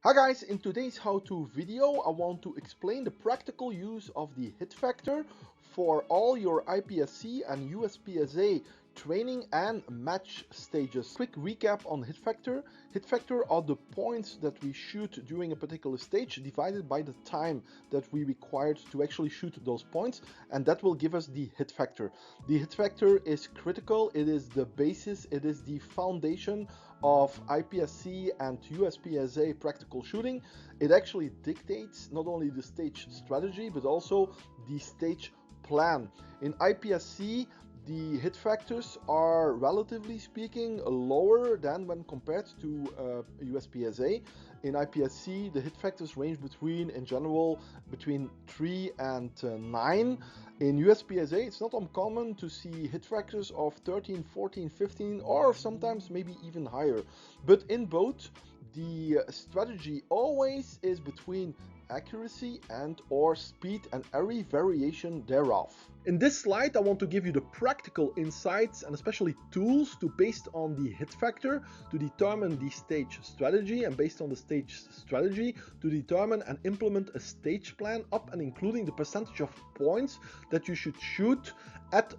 Hi guys, in today's how-to video I want to explain the practical use of the hit factor for all your IPSC and USPSA training and match stages. Quick recap on hit factor. Hit factor are the points that we shoot during a particular stage divided by the time that we required to actually shoot those points, and that will give us the hit factor. The hit factor is critical, it is the basis, it is the foundation of IPSC and USPSA practical shooting. It actually dictates not only the stage strategy but also the stage plan. In IPSC, the hit factors are relatively speaking lower than when compared to USPSA. In IPSC, the hit factors range between, in general, between 3 and 9. In USPSA, it's not uncommon to see hit factors of 13, 14, 15, or sometimes maybe even higher. But in both, the strategy always is between accuracy and or speed and every variation thereof. In this slide I want to give you the practical insights and especially tools to, based on the hit factor, to determine the stage strategy, and based on the stage strategy to determine and implement a stage plan up and including the percentage of points that you should shoot at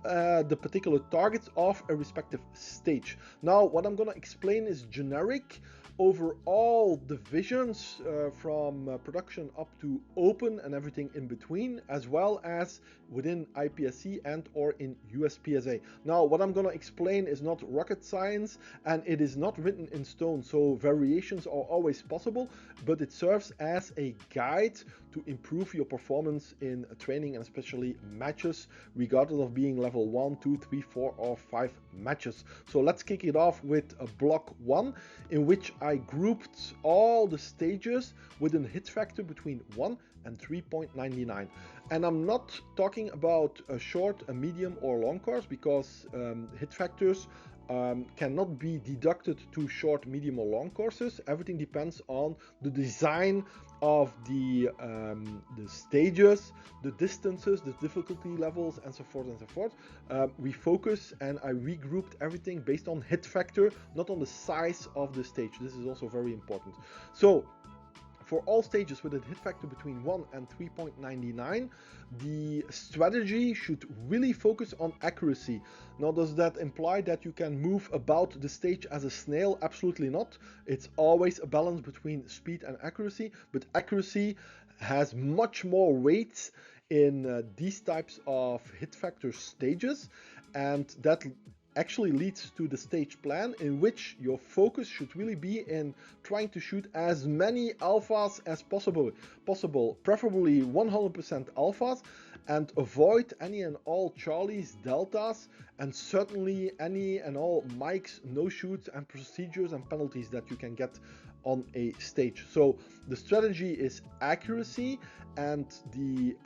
the particular targets of a respective stage. Now what I'm going to explain is generic over all divisions from production up to open and everything in between, as well as within IPSC and or in USPSA. Now what I'm going to explain is not rocket science and it is not written in stone, so variations are always possible, but it serves as a guide to improve your performance in training and especially matches, regardless of being level 1, 2, 3, 4 or 5 matches. So let's kick it off with a block 1, in which I grouped all the stages with a hit factor between 1 and 3.99. And I'm not talking about a short, a medium or long course, because hit factors cannot be deducted to short, medium or long courses. Everything depends on the design of the stages, the distances, the difficulty levels and so forth and so forth. We focus and I regrouped everything based on hit factor, not on the size of the stage. This is also very important. So for all stages with a hit factor between 1 and 3.99, the strategy should really focus on accuracy. Now, does that imply that you can move about the stage as a snail? Absolutely not. It's always a balance between speed and accuracy, but accuracy has much more weight in these types of hit factor stages, and that actually leads to the stage plan, in which your focus should really be in trying to shoot as many alphas as possible, preferably 100% alphas, and avoid any and all charlies, deltas, and certainly any and all mics, no shoots and procedures and penalties that you can get on a stage. So the strategy is accuracy, and the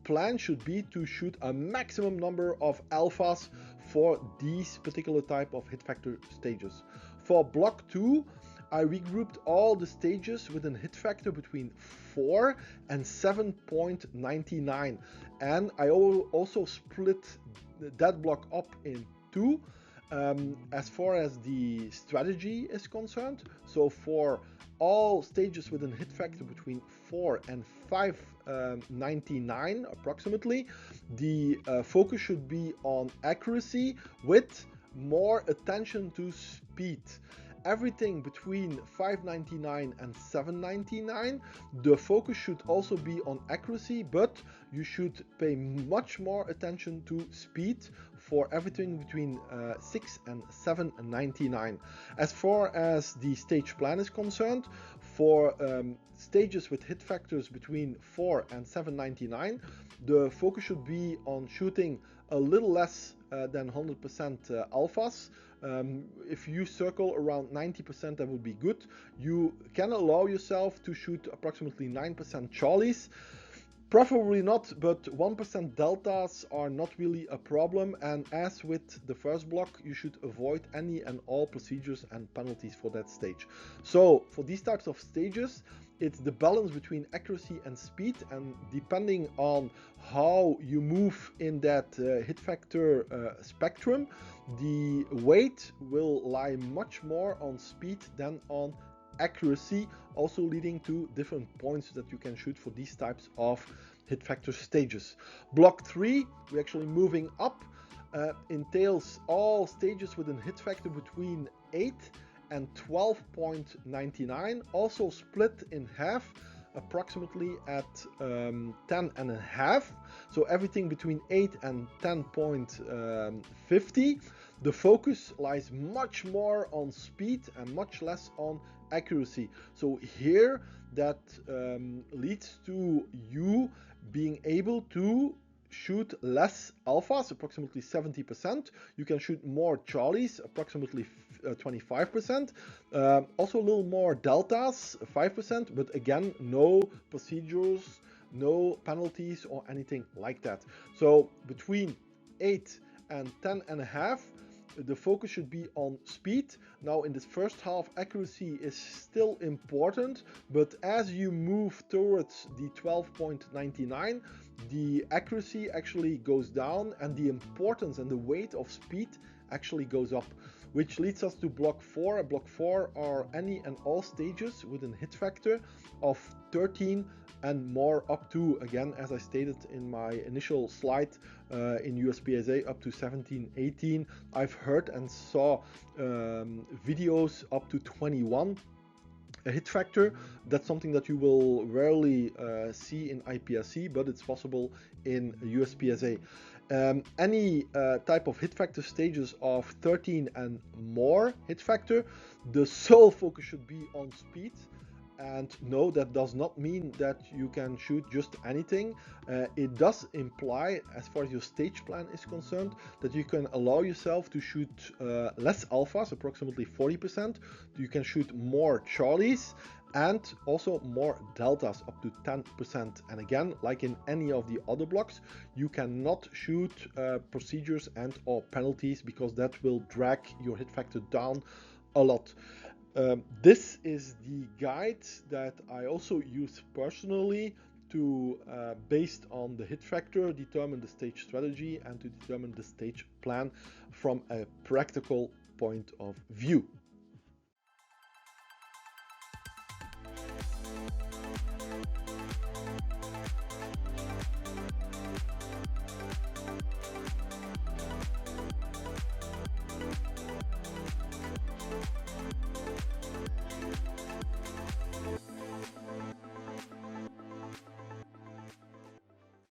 plan should be to shoot a maximum number of alphas for these particular type of hit factor stages. For block 2, I regrouped all the stages with a hit factor between 4 and 7.99, and I also split that block up in two as far as the strategy is concerned. So for all stages with a hit factor between 4 and 5.99 approximately, the focus should be on accuracy with more attention to speed. Everything between 5.99 and 7.99, the focus should also be on accuracy, but you should pay much more attention to speed for everything between 6 and 7.99. As far as the stage plan is concerned, for stages with hit factors between 4 and 7.99, the focus should be on shooting a little less than 100% alphas. If you circle around 90%, that would be good. You can allow yourself to shoot approximately 9% charlies. Preferably not, but 1% deltas are not really a problem, and as with the first block, you should avoid any and all procedures and penalties for that stage. So for these types of stages, it's the balance between accuracy and speed, and depending on how you move in that hit factor spectrum, the weight will lie much more on speed than on accuracy, also leading to different points that you can shoot for these types of hit factor stages. Block 3, we're actually moving up, entails all stages with a hit factor between 8 and 12.99, also split in half approximately at 10.5, so everything between 8 and 10.50. The focus lies much more on speed and much less on accuracy. So here that leads to you being able to shoot less alphas, approximately 70%. You can shoot more charlies, approximately 25%. Also a little more deltas, 5%, but again, no procedures, no penalties or anything like that. So between 8 and 10.5, the focus should be on speed. Now in this first half, accuracy is still important, but as you move towards the 12.99, the accuracy actually goes down and the importance and the weight of speed actually goes up, which leads us to block 4. Block 4 are any and all stages with a hit factor of 13 and more, up to, again, as I stated in my initial slide, in USPSA up to 17, 18. I've heard and saw videos up to 21 a hit factor. That's something that you will rarely see in IPSC, but it's possible in USPSA. Any type of hit factor stages of 13 and more hit factor, the sole focus should be on speed. And no, that does not mean that you can shoot just anything. It does imply, as far as your stage plan is concerned, that you can allow yourself to shoot less alphas, approximately 40%. You can shoot more charlies and also more deltas, up to 10%. And again, like in any of the other blocks, you cannot shoot procedures and or penalties, because that will drag your hit factor down a lot. This is the guide that I also use personally to, based on the hit factor, determine the stage strategy and to determine the stage plan from a practical point of view.